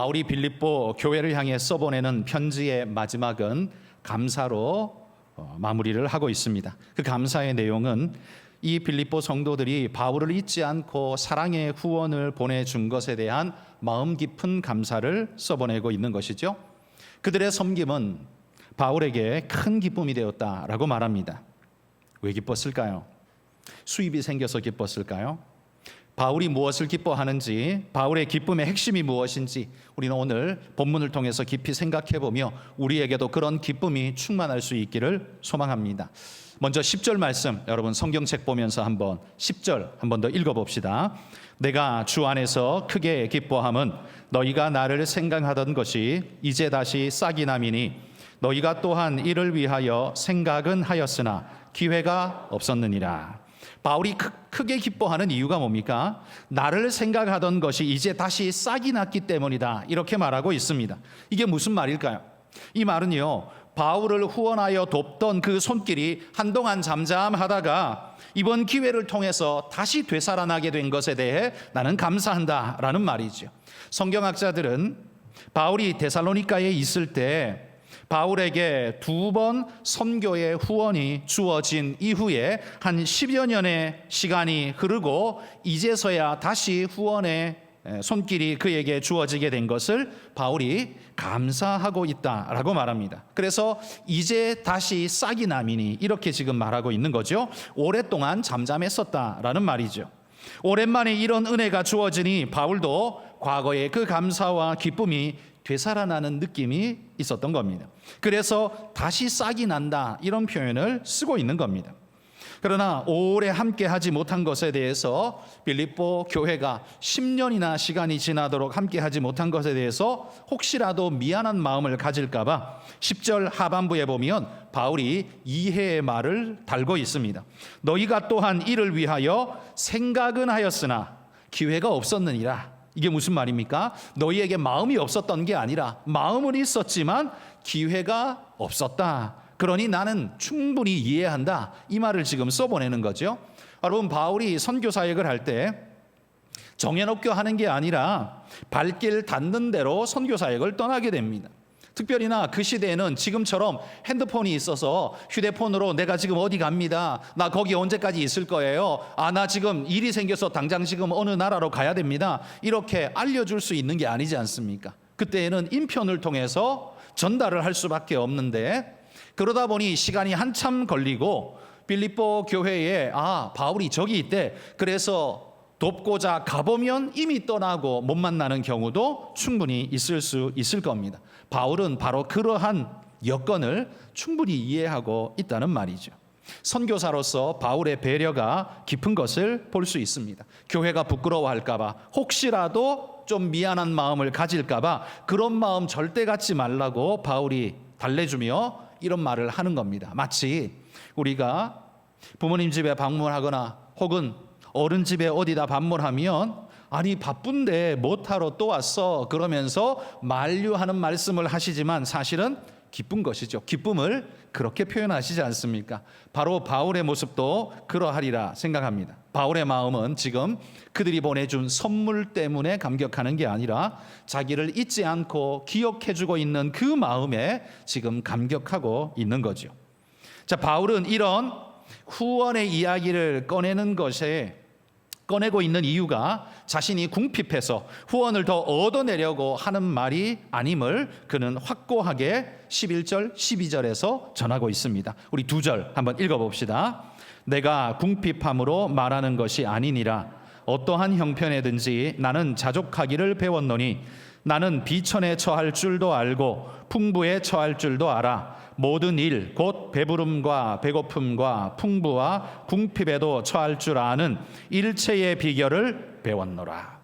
바울이 빌립보 교회를 향해 써보내는 편지의 마지막은 감사로 마무리를 하고 있습니다. 그 감사의 내용은 이 빌립보 성도들이 바울을 잊지 않고 사랑의 후원을 보내준 것에 대한 마음 깊은 감사를 써보내고 있는 것이죠. 그들의 섬김은 바울에게 큰 기쁨이 되었다라고 말합니다. 왜 기뻤을까요? 수입이 생겨서 기뻤을까요? 바울이 무엇을 기뻐하는지, 바울의 기쁨의 핵심이 무엇인지 우리는 오늘 본문을 통해서 깊이 생각해보며 우리에게도 그런 기쁨이 충만할 수 있기를 소망합니다. 먼저 10절 말씀, 여러분 성경책 보면서 한번 10절 한 번 더 읽어봅시다. 내가 주 안에서 크게 기뻐함은 너희가 나를 생각하던 것이 이제 다시 싹이 나미니 너희가 또한 이를 위하여 생각은 하였으나 기회가 없었느니라. 바울이 크게 기뻐하는 이유가 뭡니까? 나를 생각하던 것이 이제 다시 싹이 났기 때문이다, 이렇게 말하고 있습니다. 이게 무슨 말일까요? 이 말은요, 바울을 후원하여 돕던 그 손길이 한동안 잠잠하다가 이번 기회를 통해서 다시 되살아나게 된 것에 대해 나는 감사한다라는 말이죠. 성경학자들은 바울이 데살로니가에 있을 때 바울에게 2번 선교의 후원이 주어진 이후에 한 10여 년의 시간이 흐르고 이제서야 다시 후원의 손길이 그에게 주어지게 된 것을 바울이 감사하고 있다라고 말합니다. 그래서 이제 다시 싹이 나미니 이렇게 지금 말하고 있는 거죠. 오랫동안 잠잠했었다라는 말이죠. 오랜만에 이런 은혜가 주어지니 바울도 과거의 그 감사와 기쁨이 되살아나는 느낌이 있었던 겁니다. 그래서 다시 싹이 난다, 이런 표현을 쓰고 있는 겁니다. 그러나 오래 함께 하지 못한 것에 대해서 빌립보 교회가 10년이나 시간이 지나도록 함께 하지 못한 것에 대해서 혹시라도 미안한 마음을 가질까 봐 10절 하반부에 보면 바울이 이해의 말을 달고 있습니다. 너희가 또한 이를 위하여 생각은 하였으나 기회가 없었느니라. 이게 무슨 말입니까? 너희에게 마음이 없었던 게 아니라 마음은 있었지만 기회가 없었다. 그러니 나는 충분히 이해한다, 이 말을 지금 써보내는 거죠. 여러분, 바울이 선교 사역을 할 때 정해놓고 하는 게 아니라 발길 닿는 대로 선교 사역을 떠나게 됩니다. 특별히나 그 시대에는 지금처럼 핸드폰이 있어서 휴대폰으로 내가 지금 어디 갑니다, 나 거기 언제까지 있을 거예요, 나 지금 일이 생겨서 당장 지금 어느 나라로 가야 됩니다, 이렇게 알려줄 수 있는 게 아니지 않습니까? 그때에는 인편을 통해서 전달을 할 수밖에 없는데, 그러다 보니 시간이 한참 걸리고 빌립보 교회에 바울이 저기 있대, 그래서 돕고자 가보면 이미 떠나고 못 만나는 경우도 충분히 있을 수 있을 겁니다. 바울은 바로 그러한 여건을 충분히 이해하고 있다는 말이죠. 선교사로서 바울의 배려가 깊은 것을 볼 수 있습니다. 교회가 부끄러워할까 봐, 혹시라도 좀 미안한 마음을 가질까 봐 그런 마음 절대 갖지 말라고 바울이 달래주며 이런 말을 하는 겁니다. 마치 우리가 부모님 집에 방문하거나 혹은 어른 집에 어디다 방문하면 아니 바쁜데 뭐하러 또 왔어, 그러면서 만류하는 말씀을 하시지만 사실은 기쁜 것이죠. 기쁨을 그렇게 표현하시지 않습니까? 바로 바울의 모습도 그러하리라 생각합니다. 바울의 마음은 지금 그들이 보내준 선물 때문에 감격하는 게 아니라 자기를 잊지 않고 기억해주고 있는 그 마음에 지금 감격하고 있는 거죠. 자, 바울은 이런 후원의 이야기를 꺼내고 있는 이유가 자신이 궁핍해서 후원을 더 얻어내려고 하는 말이 아님을 그는 확고하게 11절, 12절에서 전하고 있습니다. 우리 2절 한번 읽어봅시다. 내가 궁핍함으로 말하는 것이 아니니라. 어떠한 형편에든지 나는 자족하기를 배웠노니 나는 비천에 처할 줄도 알고 풍부에 처할 줄도 알아. 모든 일 곧 배부름과 배고픔과 풍부와 궁핍에도 처할 줄 아는 일체의 비결을 배웠노라.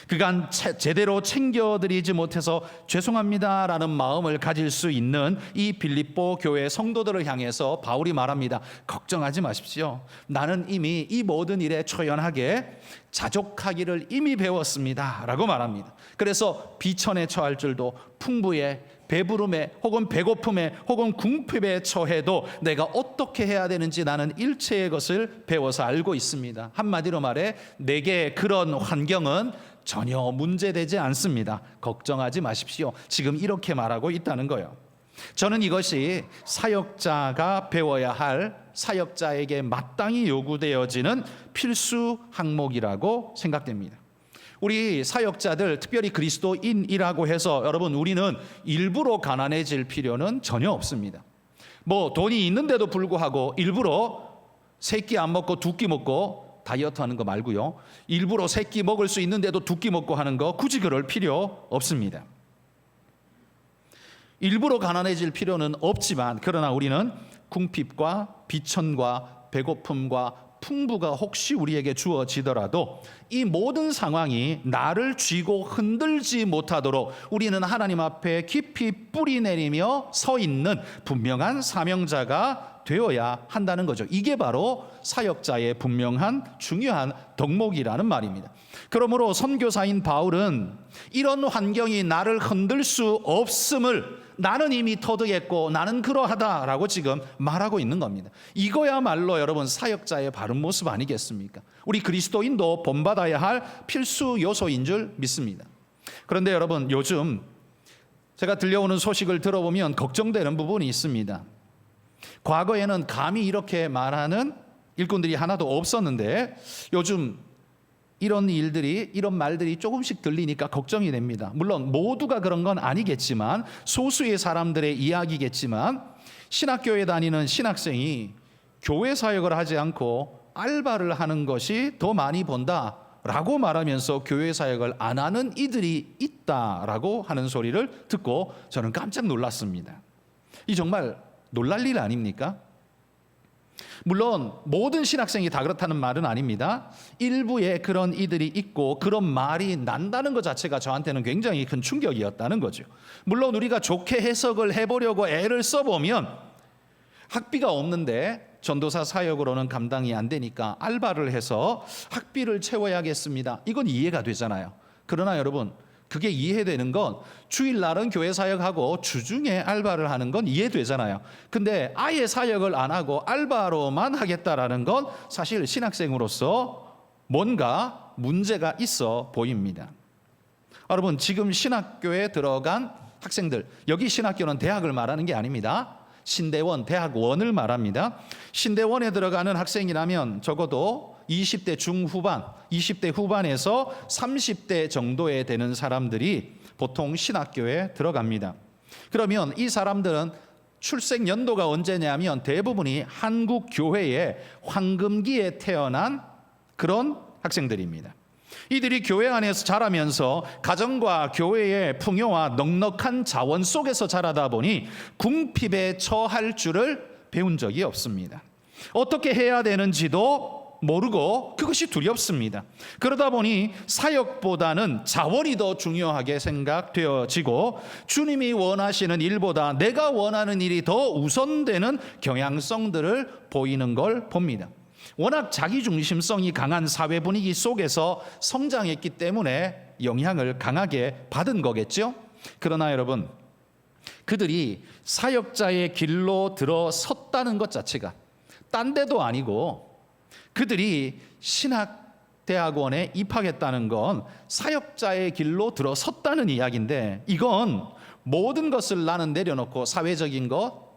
그간 제대로 챙겨드리지 못해서 죄송합니다라는 마음을 가질 수 있는 이 빌립보 교회 성도들을 향해서 바울이 말합니다. 걱정하지 마십시오. 나는 이미 이 모든 일에 초연하게 자족하기를 이미 배웠습니다 라고 말합니다. 그래서 비천에 처할 줄도 풍부에 배부름에 혹은 배고픔에 혹은 궁핍에 처해도 내가 어떻게 해야 되는지 나는 일체의 것을 배워서 알고 있습니다. 한마디로 말해 내게 그런 환경은 전혀 문제되지 않습니다. 걱정하지 마십시오. 지금 이렇게 말하고 있다는 거예요. 저는 이것이 사역자가 배워야 할, 사역자에게 마땅히 요구되어지는 필수 항목이라고 생각됩니다. 우리 사역자들, 특별히 그리스도인이라고 해서 여러분 우리는 일부러 가난해질 필요는 전혀 없습니다. 뭐 돈이 있는데도 불구하고 일부러 세 끼 안 먹고 두 끼 먹고 다이어트 하는 거 말고요, 일부러 세 끼 먹을 수 있는데도 두 끼 먹고 하는 거 굳이 그럴 필요 없습니다. 일부러 가난해질 필요는 없지만, 그러나 우리는 궁핍과 비천과 배고픔과 풍부가 혹시 우리에게 주어지더라도 이 모든 상황이 나를 쥐고 흔들지 못하도록 우리는 하나님 앞에 깊이 뿌리 내리며 서 있는 분명한 사명자가 되어야 한다는 거죠. 이게 바로 사역자의 분명한 중요한 덕목이라는 말입니다. 그러므로 선교사인 바울은 이런 환경이 나를 흔들 수 없음을 나는 이미 터득했고 나는 그러하다라고 지금 말하고 있는 겁니다. 이거야말로 여러분 사역자의 바른 모습 아니겠습니까? 우리 그리스도인도 본받아야 할 필수 요소인 줄 믿습니다. 그런데 여러분 요즘 제가 들려오는 소식을 들어보면 걱정되는 부분이 있습니다. 과거에는 감히 이렇게 말하는 일꾼들이 하나도 없었는데 요즘 이런 일들이, 이런 말들이 조금씩 들리니까 걱정이 됩니다. 물론 모두가 그런 건 아니겠지만 소수의 사람들의 이야기겠지만 신학교에 다니는 신학생이 교회 사역을 하지 않고 알바를 하는 것이 더 많이 번다라고 말하면서 교회 사역을 안 하는 이들이 있다라고 하는 소리를 듣고 저는 깜짝 놀랐습니다. 이 정말 놀랄 일 아닙니까? 물론 모든 신학생이 다 그렇다는 말은 아닙니다. 일부의 그런 이들이 있고 그런 말이 난다는 것 자체가 저한테는 굉장히 큰 충격이었다는 거죠. 물론 우리가 좋게 해석을 해보려고 애를 써보면 학비가 없는데 전도사 사역으로는 감당이 안 되니까 알바를 해서 학비를 채워야겠습니다. 이건 이해가 되잖아요. 그러나 여러분 그게 이해되는 건 주일날은 교회 사역하고 주중에 알바를 하는 건 이해되잖아요. 근데 아예 사역을 안 하고 알바로만 하겠다라는 건 사실 신학생으로서 뭔가 문제가 있어 보입니다. 여러분 지금 신학교에 들어간 학생들, 여기 신학교는 대학을 말하는 게 아닙니다. 신대원, 대학원을 말합니다. 신대원에 들어가는 학생이라면 적어도 20대 중후반, 20대 후반에서 30대 정도에 되는 사람들이 보통 신학교에 들어갑니다. 그러면 이 사람들은 출생 연도가 언제냐면 대부분이 한국 교회의 황금기에 태어난 그런 학생들입니다. 이들이 교회 안에서 자라면서 가정과 교회의 풍요와 넉넉한 자원 속에서 자라다 보니 궁핍에 처할 줄을 배운 적이 없습니다. 어떻게 해야 되는지도 모르고 그것이 두렵습니다. 그러다 보니 사역보다는 자원이 더 중요하게 생각되어지고 주님이 원하시는 일보다 내가 원하는 일이 더 우선되는 경향성들을 보이는 걸 봅니다. 워낙 자기중심성이 강한 사회 분위기 속에서 성장했기 때문에 영향을 강하게 받은 거겠죠. 그러나 여러분 그들이 사역자의 길로 들어섰다는 것 자체가 딴 데도 아니고 그들이 신학대학원에 입학했다는 건 사역자의 길로 들어섰다는 이야기인데 이건 모든 것을 나는 내려놓고 사회적인 것,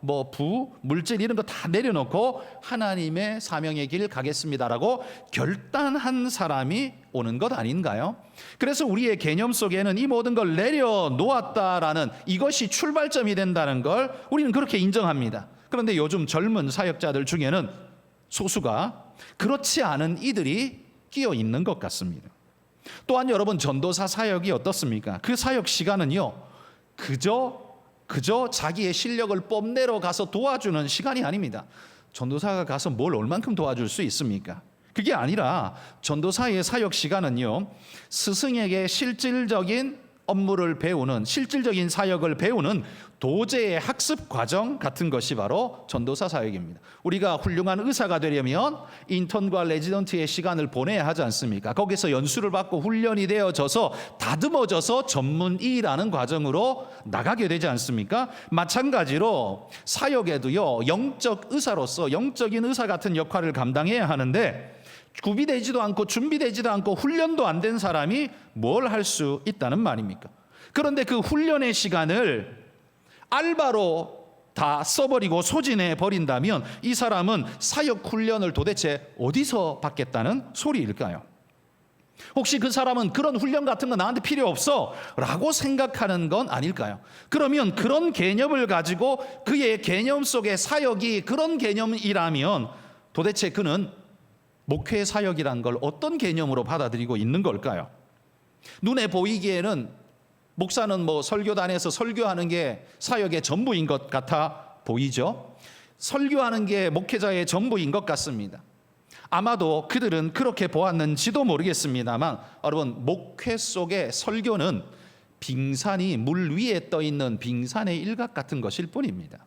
물질 이런 거 다 내려놓고 하나님의 사명의 길 가겠습니다라고 결단한 사람이 오는 것 아닌가요? 그래서 우리의 개념 속에는 이 모든 걸 내려놓았다라는 이것이 출발점이 된다는 걸 우리는 그렇게 인정합니다. 그런데 요즘 젊은 사역자들 중에는 소수가 그렇지 않은 이들이 끼어 있는 것 같습니다. 또한 여러분 전도사 사역이 어떻습니까? 그 사역 시간은요 그저 자기의 실력을 뽐내러 가서 도와주는 시간이 아닙니다. 전도사가 가서 뭘 얼만큼 도와줄 수 있습니까? 그게 아니라 전도사의 사역 시간은요 스승에게 실질적인 업무를 배우는, 실질적인 사역을 배우는 도제의 학습 과정 같은 것이 바로 전도사 사역입니다. 우리가 훌륭한 의사가 되려면 인턴과 레지던트의 시간을 보내야 하지 않습니까? 거기서 연수를 받고 훈련이 되어져서 다듬어져서 전문의라는 과정으로 나가게 되지 않습니까? 마찬가지로 사역에도요, 영적 의사로서 영적인 의사 같은 역할을 감당해야 하는데 구비되지도 않고 준비되지도 않고 훈련도 안 된 사람이 뭘 할 수 있다는 말입니까? 그런데 그 훈련의 시간을 알바로 다 써버리고 소진해 버린다면 이 사람은 사역 훈련을 도대체 어디서 받겠다는 소리일까요? 혹시 그 사람은 그런 훈련 같은 거 나한테 필요 없어 라고 생각하는 건 아닐까요? 그러면 그런 개념을 가지고 그의 개념 속의 사역이 그런 개념이라면 도대체 그는 목회 사역이란 걸 어떤 개념으로 받아들이고 있는 걸까요? 눈에 보이기에는 목사는 뭐 설교단에서 설교하는 게 사역의 전부인 것 같아 보이죠? 설교하는 게 목회자의 전부인 것 같습니다. 아마도 그들은 그렇게 보았는지도 모르겠습니다만 여러분, 목회 속의 설교는 빙산이 물 위에 떠 있는 빙산의 일각 같은 것일 뿐입니다.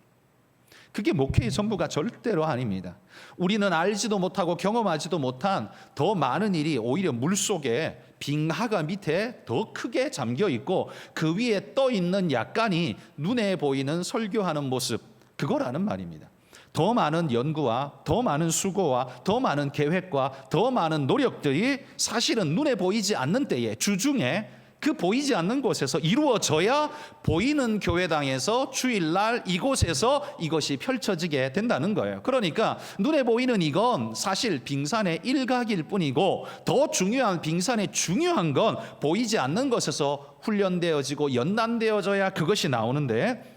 그게 목회의 전부가 절대로 아닙니다. 우리는 알지도 못하고 경험하지도 못한 더 많은 일이 오히려 물속에 빙하가 밑에 더 크게 잠겨 있고 그 위에 떠 있는 약간이 눈에 보이는 설교하는 모습, 그거라는 말입니다. 더 많은 연구와 더 많은 수고와 더 많은 계획과 더 많은 노력들이 사실은 눈에 보이지 않는 때에 주중에 그 보이지 않는 곳에서 이루어져야 보이는 교회당에서 주일날 이곳에서 이것이 펼쳐지게 된다는 거예요. 그러니까 눈에 보이는 이건 사실 빙산의 일각일 뿐이고 더 중요한, 빙산의 중요한 건 보이지 않는 것에서 훈련되어지고 연단되어져야 그것이 나오는데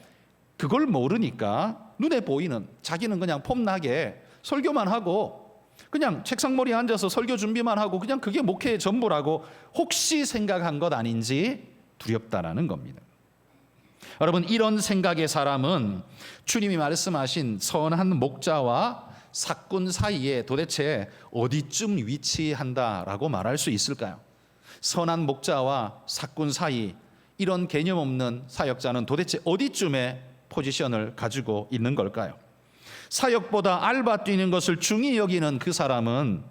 그걸 모르니까 눈에 보이는, 자기는 그냥 폼나게 설교만 하고 그냥 책상머리에 앉아서 설교 준비만 하고 그냥 그게 목회의 전부라고 혹시 생각한 것 아닌지 두렵다라는 겁니다. 여러분, 이런 생각의 사람은 주님이 말씀하신 선한 목자와 삭군 사이에 도대체 어디쯤 위치한다라고 말할 수 있을까요? 선한 목자와 삭군 사이, 이런 개념 없는 사역자는 도대체 어디쯤에 포지션을 가지고 있는 걸까요? 사역보다 알바 뛰는 것을 중히 여기는 그 사람은,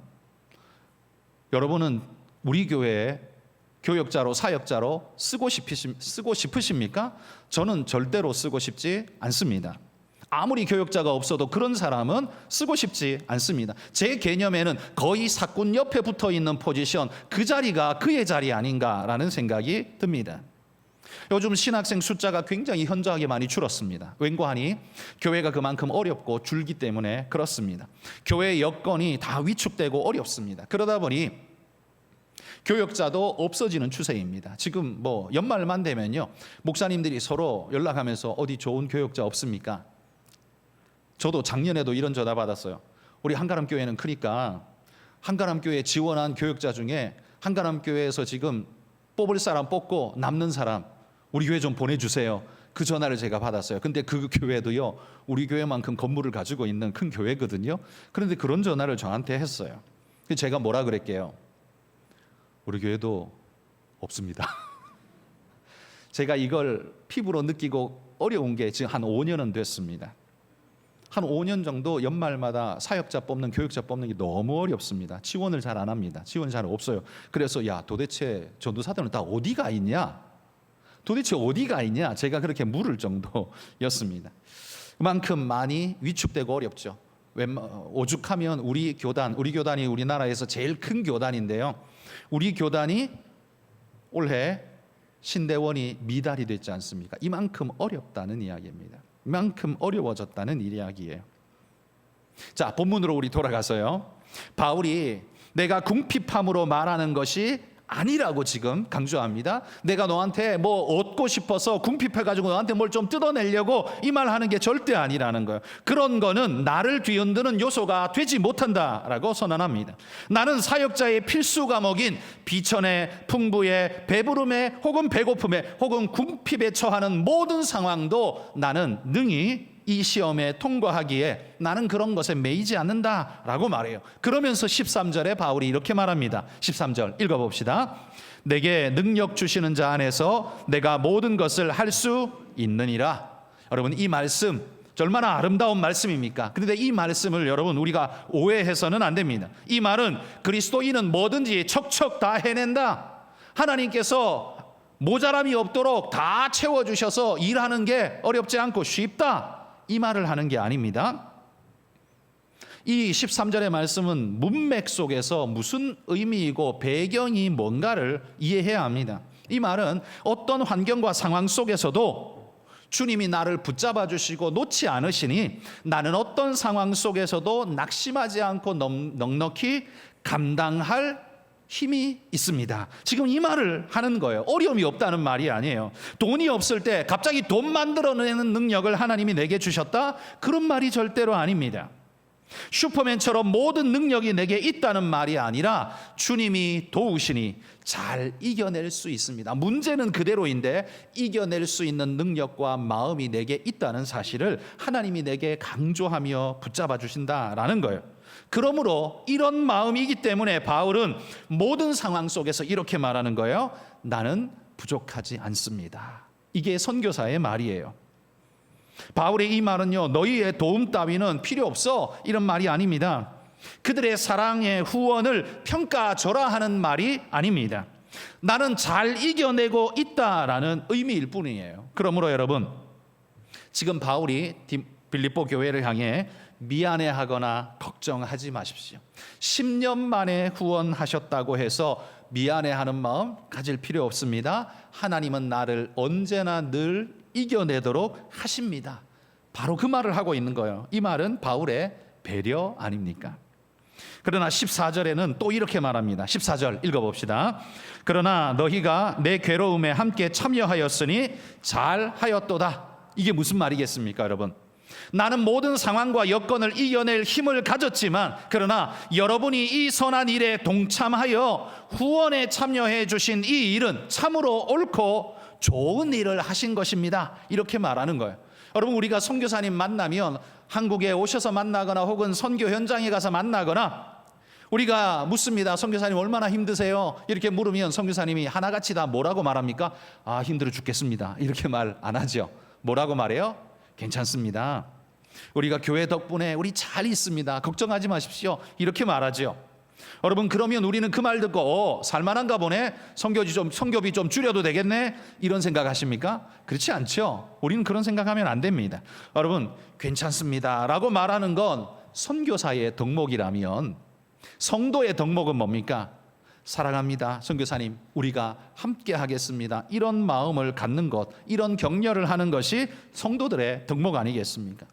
여러분은 우리 교회에 교역자로 사역자로 쓰고 싶으십니까? 저는 절대로 쓰고 싶지 않습니다. 아무리 교역자가 없어도 그런 사람은 쓰고 싶지 않습니다. 제 개념에는 거의 사꾼 옆에 붙어 있는 포지션, 그 자리가 그의 자리 아닌가라는 생각이 듭니다. 요즘 신학생 숫자가 굉장히 현저하게 많이 줄었습니다. 왠고하니 교회가 그만큼 어렵고 줄기 때문에 그렇습니다. 교회의 여건이 다 위축되고 어렵습니다. 그러다 보니 교역자도 없어지는 추세입니다. 지금 뭐 연말만 되면요, 목사님들이 서로 연락하면서 어디 좋은 교역자 없습니까? 저도 작년에도 이런 전화 받았어요. 우리 한가람 교회는 크니까 한가람 교회에 지원한 교역자 중에 한가람 교회에서 지금 뽑을 사람 뽑고 남는 사람 우리 교회 좀 보내주세요. 그 전화를 제가 받았어요. 근데 그 교회도요, 우리 교회만큼 건물을 가지고 있는 큰 교회거든요. 그런데 그런 전화를 저한테 했어요. 제가 뭐라 그랬게요? 우리 교회도 없습니다. 제가 이걸 피부로 느끼고 어려운 게 지금 한 5년은 됐습니다. 한 5년 정도 연말마다 사역자 뽑는, 교역자 뽑는 게 너무 어렵습니다. 지원을 잘 안 합니다. 지원 잘 없어요. 그래서 야, 도대체 전도사들은 다 어디가 있냐? 도대체 어디가 있냐? 제가 그렇게 물을 정도였습니다. 그만큼 많이 위축되고 어렵죠. 오죽하면 우리 교단이 우리나라에서 제일 큰 교단인데요. 우리 교단이 올해 신대원이 미달이 됐지 않습니까? 이만큼 어렵다는 이야기입니다. 이만큼 어려워졌다는 이야기예요. 자, 본문으로 우리 돌아가서요. 바울이 내가 궁핍함으로 말하는 것이 아니라고 지금 강조합니다. 내가 너한테 뭐 얻고 싶어서 궁핍해가지고 너한테 뭘 좀 뜯어내려고 이 말 하는 게 절대 아니라는 거예요. 그런 거는 나를 뒤흔드는 요소가 되지 못한다라고 선언합니다. 나는 사역자의 필수 과목인 비천에, 풍부에, 배부름에, 혹은 배고픔에, 혹은 궁핍에 처하는 모든 상황도 나는 능히 이 시험에 통과하기에 나는 그런 것에 매이지 않는다라고 말해요. 그러면서 13절에 바울이 이렇게 말합니다. 13절 읽어봅시다. 내게 능력 주시는 자 안에서 내가 모든 것을 할 수 있느니라. 여러분, 이 말씀 얼마나 아름다운 말씀입니까? 그런데 이 말씀을 여러분 우리가 오해해서는 안 됩니다. 이 말은 그리스도인은 뭐든지 척척 다 해낸다, 하나님께서 모자람이 없도록 다 채워주셔서 일하는 게 어렵지 않고 쉽다, 이 말을 하는 게 아닙니다. 이 13절의 말씀은 문맥 속에서 무슨 의미이고 배경이 뭔가를 이해해야 합니다. 이 말은 어떤 환경과 상황 속에서도 주님이 나를 붙잡아 주시고 놓지 않으시니 나는 어떤 상황 속에서도 낙심하지 않고 넉넉히 감당할 힘이 있습니다. 지금 이 말을 하는 거예요. 어려움이 없다는 말이 아니에요. 돈이 없을 때 갑자기 돈 만들어내는 능력을 하나님이 내게 주셨다, 그런 말이 절대로 아닙니다. 슈퍼맨처럼 모든 능력이 내게 있다는 말이 아니라 주님이 도우시니 잘 이겨낼 수 있습니다. 문제는 그대로인데 이겨낼 수 있는 능력과 마음이 내게 있다는 사실을 하나님이 내게 강조하며 붙잡아 주신다라는 거예요. 그러므로 이런 마음이기 때문에 바울은 모든 상황 속에서 이렇게 말하는 거예요. 나는 부족하지 않습니다. 이게 선교사의 말이에요. 바울의 이 말은요, 너희의 도움 따위는 필요 없어, 이런 말이 아닙니다. 그들의 사랑의 후원을 평가줘라 하는 말이 아닙니다. 나는 잘 이겨내고 있다라는 의미일 뿐이에요. 그러므로 여러분, 지금 바울이 빌립보 교회를 향해 미안해하거나 걱정하지 마십시오. 10년 만에 후원하셨다고 해서 미안해하는 마음 가질 필요 없습니다. 하나님은 나를 언제나 늘 이겨내도록 하십니다. 바로 그 말을 하고 있는 거예요. 이 말은 바울의 배려 아닙니까? 그러나 14절에는 또 이렇게 말합니다. 14절 읽어봅시다. 그러나 너희가 내 괴로움에 함께 참여하였으니 잘하였도다. 이게 무슨 말이겠습니까, 여러분? 나는 모든 상황과 여건을 이겨낼 힘을 가졌지만, 그러나 여러분이 이 선한 일에 동참하여 후원에 참여해 주신 이 일은 참으로 옳고 좋은 일을 하신 것입니다. 이렇게 말하는 거예요. 여러분, 우리가 선교사님 만나면 한국에 오셔서 만나거나 혹은 선교 현장에 가서 만나거나 우리가 묻습니다. 선교사님 얼마나 힘드세요? 이렇게 물으면 선교사님이 하나같이 다 뭐라고 말합니까? 아, 힘들어 죽겠습니다. 이렇게 말 안 하죠. 뭐라고 말해요? 괜찮습니다. 우리가 교회 덕분에 우리 잘 있습니다. 걱정하지 마십시오. 이렇게 말하죠. 여러분, 그러면 우리는 그 말 듣고 살만한가 보네, 선교비 좀 줄여도 되겠네, 이런 생각하십니까? 그렇지 않죠. 우리는 그런 생각하면 안 됩니다. 여러분, 괜찮습니다 라고 말하는 건 선교사의 덕목이라면 성도의 덕목은 뭡니까? 사랑합니다, 선교사님, 우리가 함께 하겠습니다, 이런 마음을 갖는 것, 이런 격려를 하는 것이 성도들의 덕목 아니겠습니까?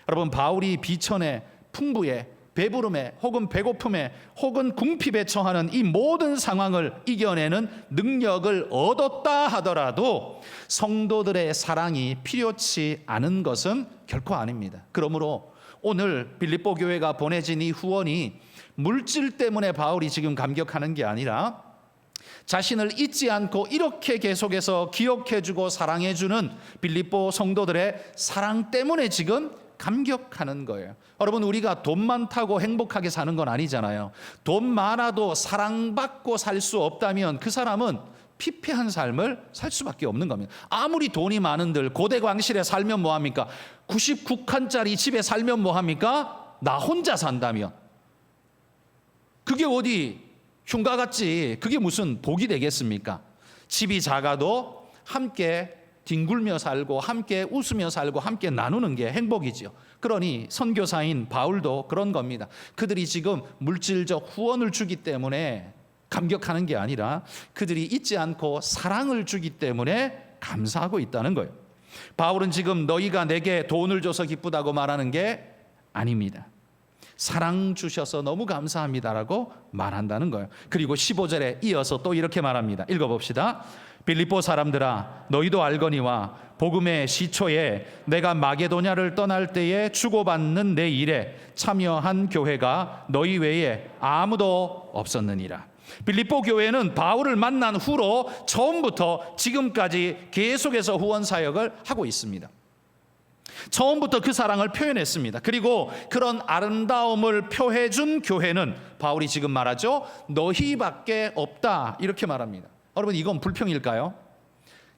여러분, 바울이 비천에, 풍부에, 배부름에 혹은 배고픔에 혹은 궁핍에 처하는 이 모든 상황을 이겨내는 능력을 얻었다 하더라도 성도들의 사랑이 필요치 않은 것은 결코 아닙니다. 그러므로 오늘 빌립보 교회가 보내진 이 후원이 물질 때문에 바울이 지금 감격하는 게 아니라 자신을 잊지 않고 이렇게 계속해서 기억해주고 사랑해주는 빌립보 성도들의 사랑 때문에 지금 감격하는 거예요. 여러분, 우리가 돈 많다고 행복하게 사는 건 아니잖아요. 돈 많아도 사랑받고 살 수 없다면 그 사람은 피폐한 삶을 살 수밖에 없는 겁니다. 아무리 돈이 많은들 고대광실에 살면 뭐합니까? 99칸짜리 집에 살면 뭐합니까? 나 혼자 산다면 그게 어디 흉가 같지, 그게 무슨 복이 되겠습니까? 집이 작아도 함께 뒹굴며 살고 함께 웃으며 살고 함께 나누는 게 행복이죠. 그러니 선교사인 바울도 그런 겁니다. 그들이 지금 물질적 후원을 주기 때문에 감격하는 게 아니라 그들이 잊지 않고 사랑을 주기 때문에 감사하고 있다는 거예요. 바울은 지금 너희가 내게 돈을 줘서 기쁘다고 말하는 게 아닙니다. 사랑 주셔서 너무 감사합니다라고 말한다는 거예요. 그리고 15절에 이어서 또 이렇게 말합니다. 읽어봅시다. 빌립보 사람들아, 너희도 알거니와 복음의 시초에 내가 마게도냐를 떠날 때에 주고받는 내 일에 참여한 교회가 너희 외에 아무도 없었느니라. 빌립보 교회는 바울을 만난 후로 처음부터 지금까지 계속해서 후원 사역을 하고 있습니다. 처음부터 그 사랑을 표현했습니다. 그리고 그런 아름다움을 표해준 교회는 바울이 지금 말하죠, 너희밖에 없다, 이렇게 말합니다. 여러분, 이건 불평일까요?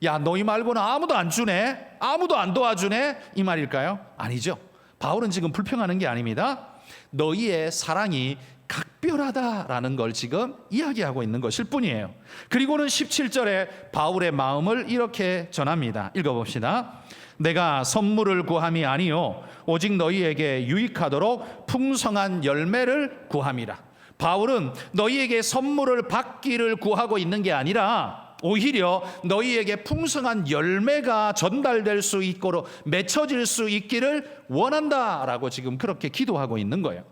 야, 너희 말고는 아무도 안 주네, 아무도 안 도와주네, 이 말일까요? 아니죠. 바울은 지금 불평하는 게 아닙니다. 너희의 사랑이 각별하다라는 걸 지금 이야기하고 있는 것일 뿐이에요. 그리고는 17절에 바울의 마음을 이렇게 전합니다. 읽어봅시다. 내가 선물을 구함이 아니요 오직 너희에게 유익하도록 풍성한 열매를 구함이라. 바울은 너희에게 선물을 받기를 구하고 있는 게 아니라 오히려 너희에게 풍성한 열매가 전달될 수 있고 맺혀질 수 있기를 원한다라고 지금 그렇게 기도하고 있는 거예요.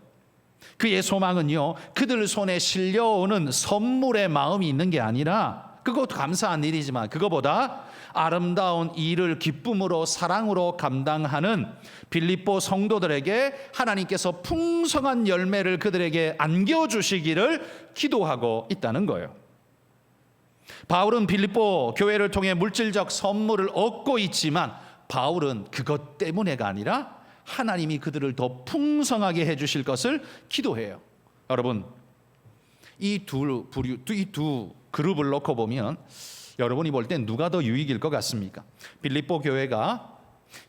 그의 소망은요, 그들 손에 실려오는 선물의 마음이 있는 게 아니라, 그것도 감사한 일이지만 그거보다 아름다운 일을 기쁨으로 사랑으로 감당하는 빌립보 성도들에게 하나님께서 풍성한 열매를 그들에게 안겨주시기를 기도하고 있다는 거예요. 바울은 빌립보 교회를 통해 물질적 선물을 얻고 있지만 바울은 그것 때문에가 아니라 하나님이 그들을 더 풍성하게 해주실 것을 기도해요. 여러분, 이 두 그룹을 놓고 보면 여러분이 볼 땐 누가 더 유익일 것 같습니까? 빌립보 교회가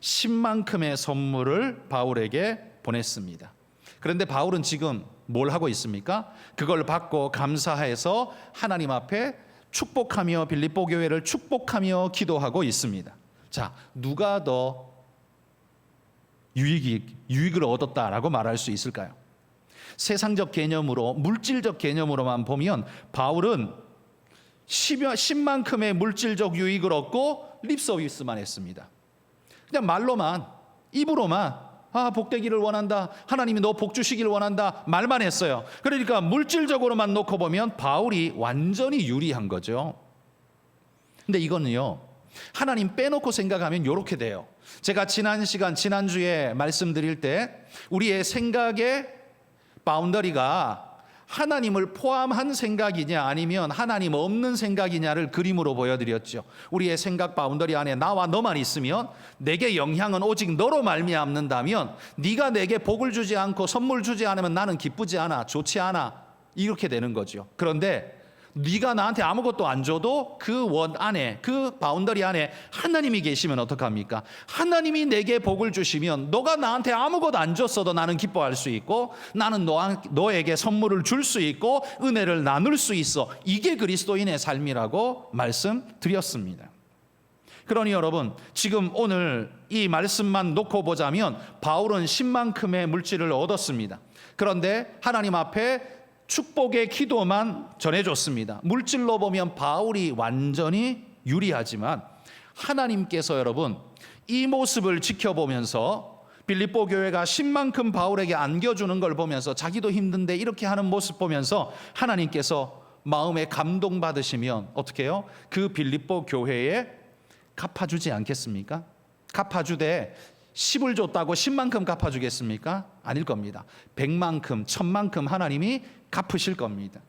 10만큼의 선물을 바울에게 보냈습니다. 그런데 바울은 지금 뭘 하고 있습니까? 그걸 받고 감사해서 하나님 앞에 축복하며 빌립보 교회를 축복하며 기도하고 있습니다. 자, 누가 더 유익을 얻었다라고 말할 수 있을까요? 세상적 개념으로, 물질적 개념으로만 보면 바울은 10만큼의 물질적 유익을 얻고 립서비스만 했습니다. 그냥 말로만, 입으로만 복되기를 원한다, 하나님이 너 복 주시기를 원한다 말만 했어요. 그러니까 물질적으로만 놓고 보면 바울이 완전히 유리한 거죠. 근데 이거는요, 하나님 빼놓고 생각하면 이렇게 돼요. 제가 지난주에 말씀드릴 때 우리의 생각의 바운더리가 하나님을 포함한 생각이냐 아니면 하나님 없는 생각이냐를 그림으로 보여드렸죠. 우리의 생각 바운더리 안에 나와 너만 있으면 내게 영향은 오직 너로 말미암는다면, 네가 내게 복을 주지 않고 선물 주지 않으면 나는 기쁘지 않아, 좋지 않아, 이렇게 되는 거죠. 그런데 네가 나한테 아무것도 안 줘도 그 원 안에, 그 바운더리 안에 하나님이 계시면 어떡합니까? 하나님이 내게 복을 주시면 너가 나한테 아무것도 안 줬어도 나는 기뻐할 수 있고, 나는 너에게 선물을 줄 수 있고 은혜를 나눌 수 있어. 이게 그리스도인의 삶이라고 말씀드렸습니다. 그러니 여러분, 지금 오늘 이 말씀만 놓고 보자면 바울은 10만큼의 물질을 얻었습니다. 그런데 하나님 앞에 축복의 기도만 전해줬습니다. 물질로 보면 바울이 완전히 유리하지만 하나님께서 여러분 이 모습을 지켜보면서 빌립보 교회가 10만큼 바울에게 안겨주는 걸 보면서 자기도 힘든데 이렇게 하는 모습 보면서 하나님께서 마음에 감동받으시면 어떻게 해요? 그 빌립보 교회에 갚아주지 않겠습니까? 갚아주되 10을 줬다고 10만큼 갚아주겠습니까? 아닐 겁니다. 100만큼, 1000만큼 하나님이 갚으실 겁니다.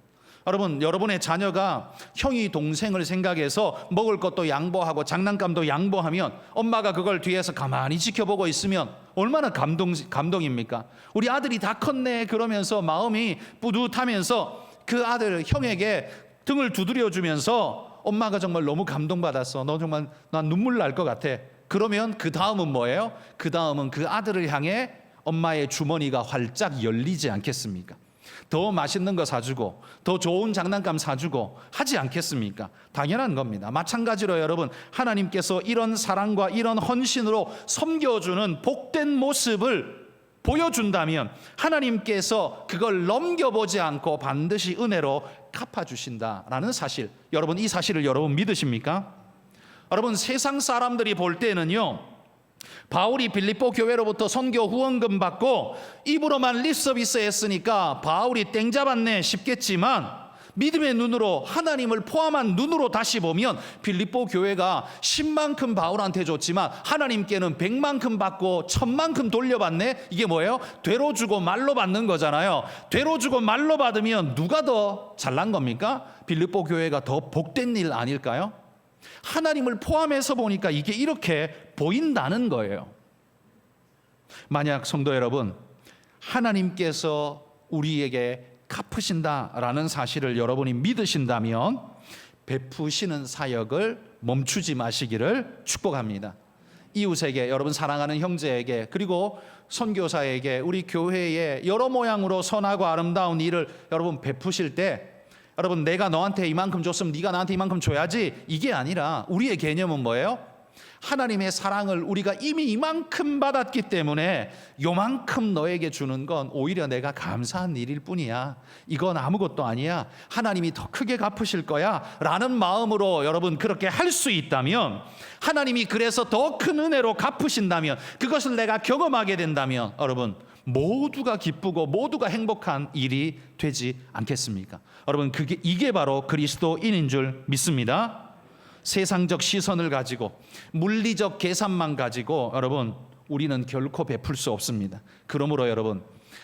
여러분, 여러분의 자녀가 형이 동생을 생각해서 먹을 것도 양보하고 장난감도 양보하면 엄마가 그걸 뒤에서 가만히 지켜보고 있으면 얼마나 감동입니까? 우리 아들이 다 컸네 그러면서 마음이 뿌듯하면서 그 아들 형에게 등을 두드려 주면서 엄마가 정말 너무 감동받았어, 너 정말 난 눈물 날 것 같아. 그러면 그 다음은 뭐예요? 그 다음은 그 아들을 향해 엄마의 주머니가 활짝 열리지 않겠습니까? 더 맛있는 거 사주고 더 좋은 장난감 사주고 하지 않겠습니까? 당연한 겁니다. 마찬가지로 여러분, 하나님께서 이런 사랑과 이런 헌신으로 섬겨주는 복된 모습을 보여준다면 하나님께서 그걸 넘겨보지 않고 반드시 은혜로 갚아주신다라는 사실, 여러분 이 사실을 여러분 믿으십니까? 여러분, 세상 사람들이 볼 때는요, 바울이 빌립보 교회로부터 선교 후원금 받고 입으로만 립서비스 했으니까 바울이 땡 잡았네 싶겠지만, 믿음의 눈으로, 하나님을 포함한 눈으로 다시 보면 빌립보 교회가 10만큼 바울한테 줬지만 하나님께는 100만큼 받고 1000만큼 돌려받네. 이게 뭐예요? 되로 주고 말로 받는 거잖아요. 되로 주고 말로 받으면 누가 더 잘난 겁니까? 빌립보 교회가 더 복된 일 아닐까요? 하나님을 포함해서 보니까 이게 이렇게 보인다는 거예요. 만약 성도 여러분, 하나님께서 우리에게 갚으신다라는 사실을 여러분이 믿으신다면 베푸시는 사역을 멈추지 마시기를 축복합니다. 이웃에게, 여러분 사랑하는 형제에게, 그리고 선교사에게, 우리 교회에 여러 모양으로 선하고 아름다운 일을 여러분 베푸실 때, 여러분 내가 너한테 이만큼 줬으면 네가 나한테 이만큼 줘야지, 이게 아니라 우리의 개념은 뭐예요? 하나님의 사랑을 우리가 이미 이만큼 받았기 때문에 요만큼 너에게 주는 건 오히려 내가 감사한 일일 뿐이야. 이건 아무것도 아니야. 하나님이 더 크게 갚으실 거야 라는 마음으로 여러분 그렇게 할 수 있다면, 하나님이 그래서 더 큰 은혜로 갚으신다면, 그것을 내가 경험하게 된다면 여러분 모두가 기쁘고 모두가 행복한 일이 되지 않겠습니까? 여러분 이게 바로 그리스도인인 줄 믿습니다. 세상적 시선을 가지고 물리적 계산만 가지고 여러분 우리는 결코 베풀 수 없습니다. 그러므로 여러분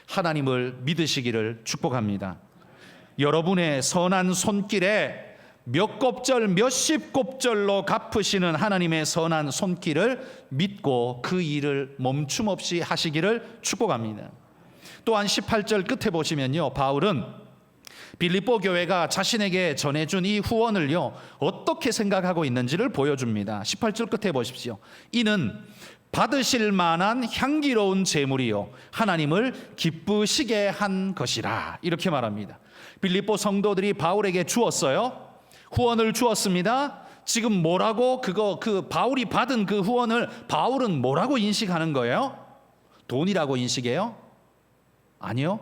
하나님을 믿으시기를 축복합니다. 여러분의 선한 손길에 몇 곱절 몇십 곱절로 갚으시는 하나님의 선한 손길을 믿고 그 일을 멈춤 없이 하시기를 축복합니다. 또한 18절 끝에 보시면요, 바울은 빌립보 교회가 자신에게 전해준 이 후원을요 어떻게 생각하고 있는지를 보여줍니다. 18절 끝에 보십시오. 이는 받으실 만한 향기로운 제물이요 하나님을 기쁘시게 한 것이라, 이렇게 말합니다. 빌립보 성도들이 바울에게 주었어요. 후원을 주었습니다. 지금 뭐라고 그 바울이 받은 그 후원을 바울은 뭐라고 인식하는 거예요? 돈이라고 인식해요? 아니요.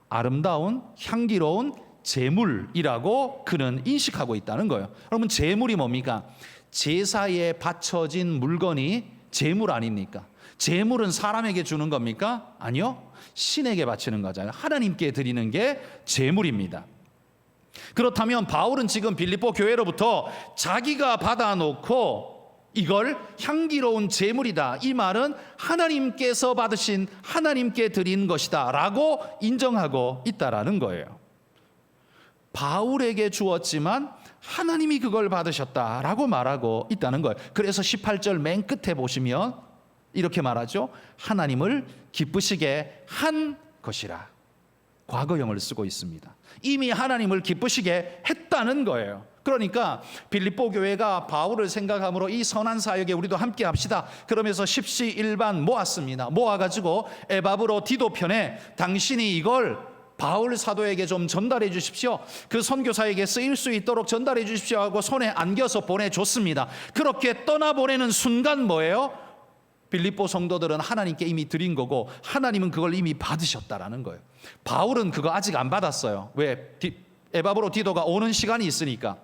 아름다운 향기로운 제물이라고 그는 인식하고 있다는 거예요. 여러분 제물이 뭡니까? 제사에 바쳐진 물건이 제물 아닙니까? 제물은 사람에게 주는 겁니까? 아니요. 신에게 바치는 거잖아요. 하나님께 드리는 게 제물입니다. 그렇다면 바울은 지금 빌립보 교회로부터 자기가 받아놓고 이걸 향기로운 제물이다, 이 말은 하나님께서 받으신, 하나님께 드린 것이다 라고 인정하고 있다라는 거예요. 바울에게 주었지만 하나님이 그걸 받으셨다라고 말하고 있다는 거예요. 그래서 18절 맨 끝에 보시면 이렇게 말하죠. 하나님을 기쁘시게 한 것이라. 과거형을 쓰고 있습니다. 이미 하나님을 기쁘시게 했다는 거예요. 그러니까 빌립보 교회가 바울을 생각함으로 이 선한 사역에 우리도 함께 합시다 그러면서 십시일반 모았습니다. 모아가지고 에바브로 디도 편에 당신이 이걸 바울 사도에게 좀 전달해 주십시오, 그 선교사에게 쓰일 수 있도록 전달해 주십시오 하고 손에 안겨서 보내줬습니다. 그렇게 떠나보내는 순간 뭐예요? 빌립보 성도들은 하나님께 이미 드린 거고 하나님은 그걸 이미 받으셨다라는 거예요. 바울은 그거 아직 안 받았어요. 왜? 에바브로 디도가 오는 시간이 있으니까.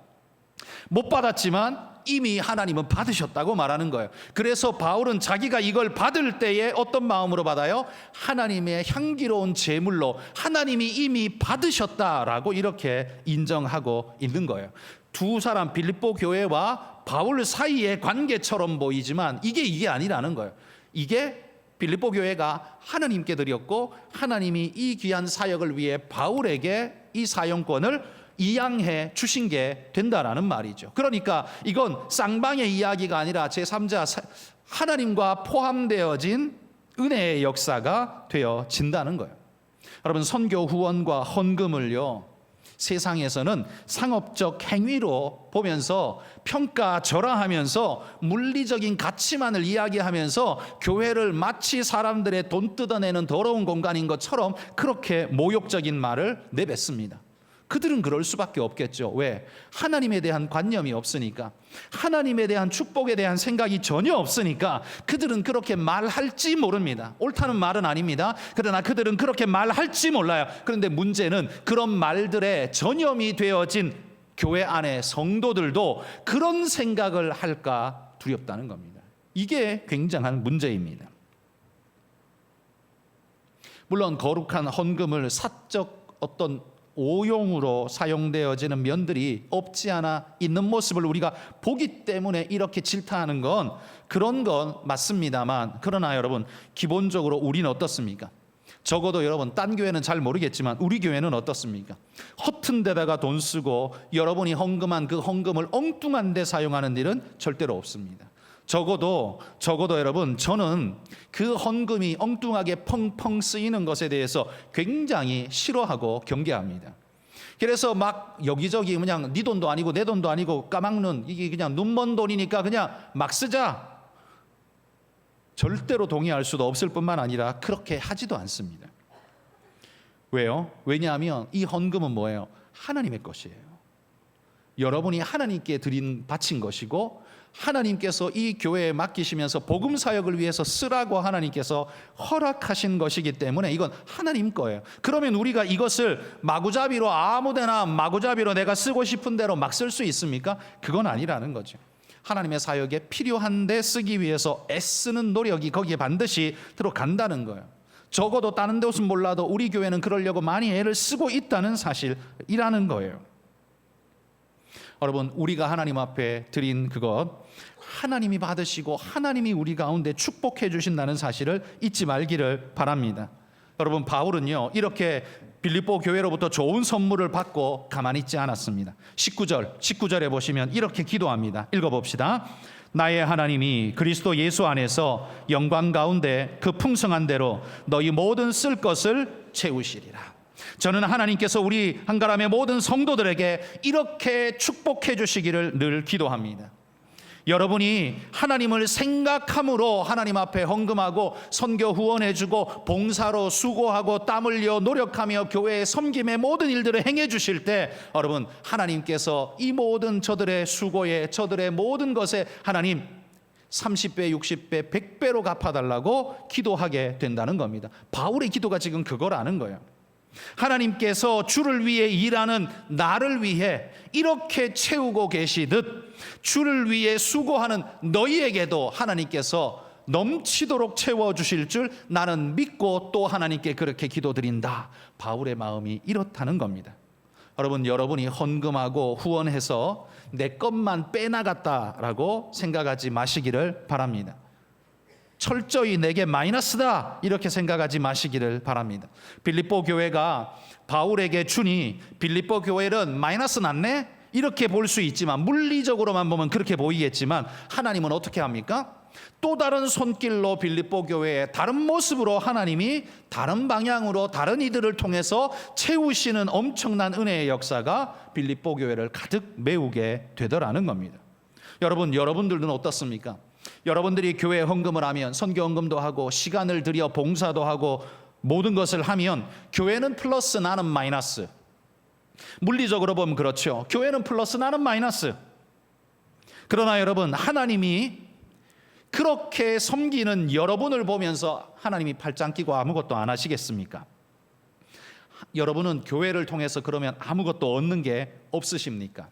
못 받았지만 이미 하나님은 받으셨다고 말하는 거예요. 그래서 바울은 자기가 이걸 받을 때에 어떤 마음으로 받아요? 하나님의 향기로운 제물로 하나님이 이미 받으셨다라고 이렇게 인정하고 있는 거예요. 두 사람 빌립보 교회와 바울 사이의 관계처럼 보이지만 이게 아니라는 거예요. 이게 빌립보 교회가 하나님께 드렸고 하나님이 이 귀한 사역을 위해 바울에게 이 사용권을 이양해 주신 게 된다라는 말이죠. 그러니까 이건 쌍방의 이야기가 아니라 제3자 하나님과 포함되어진 은혜의 역사가 되어진다는 거예요. 여러분 선교 후원과 헌금을요 세상에서는 상업적 행위로 보면서 평가절하하면서 물리적인 가치만을 이야기하면서 교회를 마치 사람들의 돈 뜯어내는 더러운 공간인 것처럼 그렇게 모욕적인 말을 내뱉습니다. 그들은 그럴 수밖에 없겠죠. 왜? 하나님에 대한 관념이 없으니까, 하나님에 대한 축복에 대한 생각이 전혀 없으니까 그들은 그렇게 말할지 모릅니다. 옳다는 말은 아닙니다. 그러나 그들은 그렇게 말할지 몰라요. 그런데 문제는 그런 말들에 전염이 되어진 교회 안에 성도들도 그런 생각을 할까 두렵다는 겁니다. 이게 굉장한 문제입니다. 물론 거룩한 헌금을 사적 어떤 오용으로 사용되어지는 면들이 없지 않아 있는 모습을 우리가 보기 때문에 이렇게 질타하는 건 그런 건 맞습니다만, 그러나 여러분 기본적으로 우리는 어떻습니까? 적어도 여러분 딴 교회는 잘 모르겠지만 우리 교회는 어떻습니까? 허튼 데다가 돈 쓰고 여러분이 헌금한 그 헌금을 엉뚱한 데 사용하는 일은 절대로 없습니다. 적어도 여러분 저는 그 헌금이 엉뚱하게 펑펑 쓰이는 것에 대해서 굉장히 싫어하고 경계합니다. 그래서 막 여기저기 그냥 네 돈도 아니고 내 돈도 아니고 까막눈, 이게 그냥 눈먼 돈이니까 그냥 막 쓰자. 절대로 동의할 수도 없을 뿐만 아니라 그렇게 하지도 않습니다. 왜요? 왜냐하면 이 헌금은 뭐예요? 하나님의 것이에요. 여러분이 하나님께 바친 것이고, 하나님께서 이 교회에 맡기시면서 복음 사역을 위해서 쓰라고 하나님께서 허락하신 것이기 때문에 이건 하나님 거예요. 그러면 우리가 이것을 마구잡이로 아무데나 마구잡이로 내가 쓰고 싶은 대로 막 쓸 수 있습니까? 그건 아니라는 거죠. 하나님의 사역에 필요한데 쓰기 위해서 애쓰는 노력이 거기에 반드시 들어간다는 거예요. 적어도 다른 데는 몰라도 우리 교회는 그러려고 많이 애를 쓰고 있다는 사실이라는 거예요. 여러분, 우리가 하나님 앞에 드린 그것 하나님이 받으시고 하나님이 우리 가운데 축복해 주신다는 사실을 잊지 말기를 바랍니다. 여러분, 바울은요 이렇게 빌립보 교회로부터 좋은 선물을 받고 가만히 있지 않았습니다. 19절에 보시면 이렇게 기도합니다. 읽어봅시다. 나의 하나님이 그리스도 예수 안에서 영광 가운데 그 풍성한 대로 너희 모든 쓸 것을 채우시리라. 저는 하나님께서 우리 한가람의 모든 성도들에게 이렇게 축복해 주시기를 늘 기도합니다. 여러분이 하나님을 생각함으로 하나님 앞에 헌금하고 선교 후원해주고 봉사로 수고하고 땀 흘려 노력하며 교회의 섬김의 모든 일들을 행해 주실 때, 여러분, 하나님께서 이 모든 저들의 수고에, 저들의 모든 것에 하나님 30배, 60배, 100배로 갚아달라고 기도하게 된다는 겁니다. 바울의 기도가 지금 그거라는 거예요. 하나님께서 주를 위해 일하는 나를 위해 이렇게 채우고 계시듯 주를 위해 수고하는 너희에게도 하나님께서 넘치도록 채워주실 줄 나는 믿고 또 하나님께 그렇게 기도드린다. 바울의 마음이 이렇다는 겁니다. 여러분, 여러분이 헌금하고 후원해서 내 것만 빼나갔다라고 생각하지 마시기를 바랍니다. 철저히 내게 마이너스다 이렇게 생각하지 마시기를 바랍니다. 빌립보 교회가 바울에게 주니 빌립보 교회는 마이너스 났네 이렇게 볼 수 있지만, 물리적으로만 보면 그렇게 보이겠지만, 하나님은 어떻게 합니까? 또 다른 손길로 빌립보 교회의 다른 모습으로 하나님이 다른 방향으로 다른 이들을 통해서 채우시는 엄청난 은혜의 역사가 빌립보 교회를 가득 메우게 되더라는 겁니다. 여러분들은 어떻습니까? 여러분들이 교회에 헌금을 하면, 선교 헌금도 하고 시간을 들여 봉사도 하고 모든 것을 하면 교회는 플러스 나는 마이너스. 물리적으로 보면 그렇죠. 교회는 플러스 나는 마이너스. 그러나 여러분, 하나님이 그렇게 섬기는 여러분을 보면서 하나님이 팔짱 끼고 아무것도 안 하시겠습니까? 여러분은 교회를 통해서 그러면 아무것도 얻는 게 없으십니까?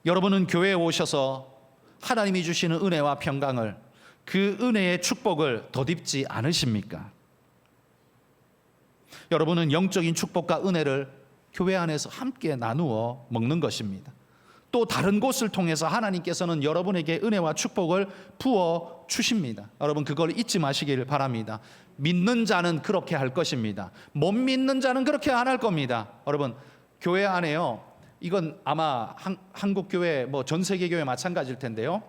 여러분은 교회에 오셔서 하나님이 주시는 은혜와 평강을, 그 은혜의 축복을 덧입지 않으십니까? 여러분은 영적인 축복과 은혜를 교회 안에서 함께 나누어 먹는 것입니다. 또 다른 곳을 통해서 하나님께서는 여러분에게 은혜와 축복을 부어 주십니다. 여러분, 그걸 잊지 마시길 바랍니다. 믿는 자는 그렇게 할 것입니다. 못 믿는 자는 그렇게 안 할 겁니다. 여러분, 교회 안에요, 이건 아마 한국 교회, 전 세계 교회 마찬가지일 텐데요,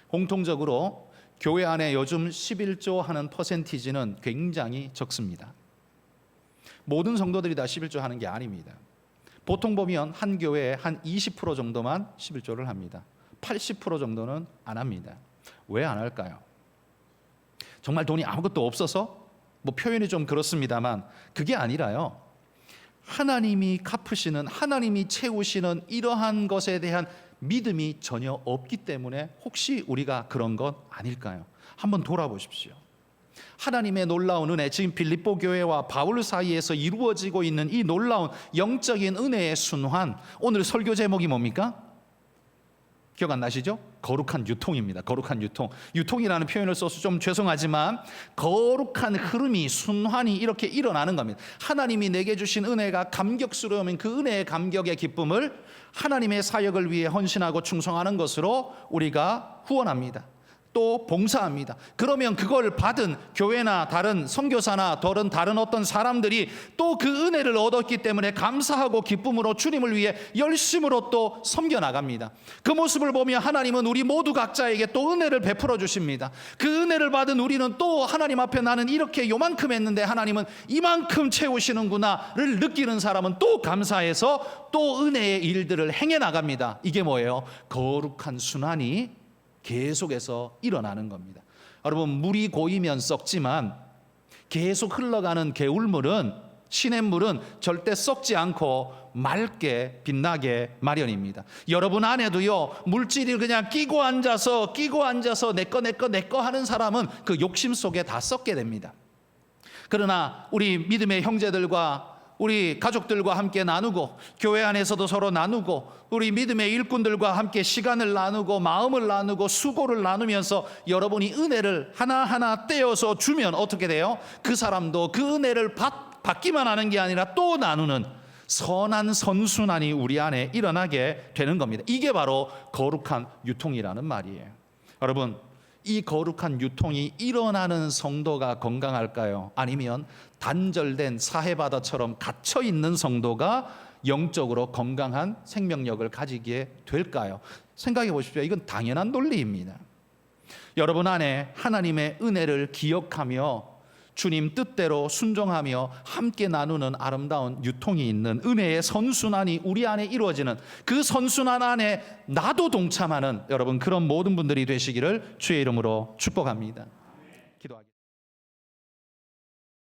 공통적으로 교회 안에 요즘 11조 하는 퍼센티지는 굉장히 적습니다. 모든 성도들이 다 11조 하는 게 아닙니다. 보통 보면 한 교회에 한 20% 정도만 11조를 합니다. 80% 정도는 안 합니다. 왜 안 할까요? 정말 돈이 아무것도 없어서? 표현이 좀 그렇습니다만 그게 아니라요, 하나님이 갚으시는, 하나님이 채우시는 이러한 것에 대한 믿음이 전혀 없기 때문에 혹시 우리가 그런 것 아닐까요? 한번 돌아보십시오. 하나님의 놀라운 은혜, 지금 빌립보 교회와 바울 사이에서 이루어지고 있는 이 놀라운 영적인 은혜의 순환, 오늘 설교 제목이 뭡니까? 기억 안 나시죠? 거룩한 유통입니다. 거룩한 유통. 유통이라는 표현을 써서 좀 죄송하지만 거룩한 흐름이, 순환이 이렇게 일어나는 겁니다. 하나님이 내게 주신 은혜가 감격스러우면 그 은혜의 감격의 기쁨을 하나님의 사역을 위해 헌신하고 충성하는 것으로 우리가 후원합니다. 또 봉사합니다. 그러면 그걸 받은 교회나 다른 선교사나 다른 어떤 사람들이 또 그 은혜를 얻었기 때문에 감사하고 기쁨으로 주님을 위해 열심으로 또 섬겨 나갑니다. 그 모습을 보며 하나님은 우리 모두 각자에게 또 은혜를 베풀어 주십니다. 그 은혜를 받은 우리는 또 하나님 앞에 나는 이렇게 요만큼 했는데 하나님은 이만큼 채우시는구나를 느끼는 사람은 또 감사해서 또 은혜의 일들을 행해 나갑니다. 이게 뭐예요? 거룩한 순환이 계속해서 일어나는 겁니다. 여러분, 물이 고이면 썩지만 계속 흘러가는 개울물은, 시냇물은 절대 썩지 않고 맑게 빛나게 마련입니다. 여러분 안에도요, 물질이 그냥 끼고 앉아서 내 거 하는 사람은 그 욕심 속에 다 썩게 됩니다. 그러나 우리 믿음의 형제들과 우리 가족들과 함께 나누고, 교회 안에서도 서로 나누고, 우리 믿음의 일꾼들과 함께 시간을 나누고 마음을 나누고 수고를 나누면서 여러분이 은혜를 하나하나 떼어서 주면 어떻게 돼요? 그 사람도 그 은혜를 받기만 하는 게 아니라 또 나누는 선한 선순환이 우리 안에 일어나게 되는 겁니다. 이게 바로 거룩한 유통이라는 말이에요. 여러분, 이 거룩한 유통이 일어나는 성도가 건강할까요? 아니면 단절된 사해바다처럼 갇혀있는 성도가 영적으로 건강한 생명력을 가지게 될까요? 생각해 보십시오. 이건 당연한 논리입니다. 여러분 안에 하나님의 은혜를 기억하며 주님 뜻대로 순종하며 함께 나누는 아름다운 유통이 있는 은혜의 선순환이 우리 안에 이루어지는, 그 선순환 안에 나도 동참하는 여러분 그런 모든 분들이 되시기를 주의 이름으로 축복합니다.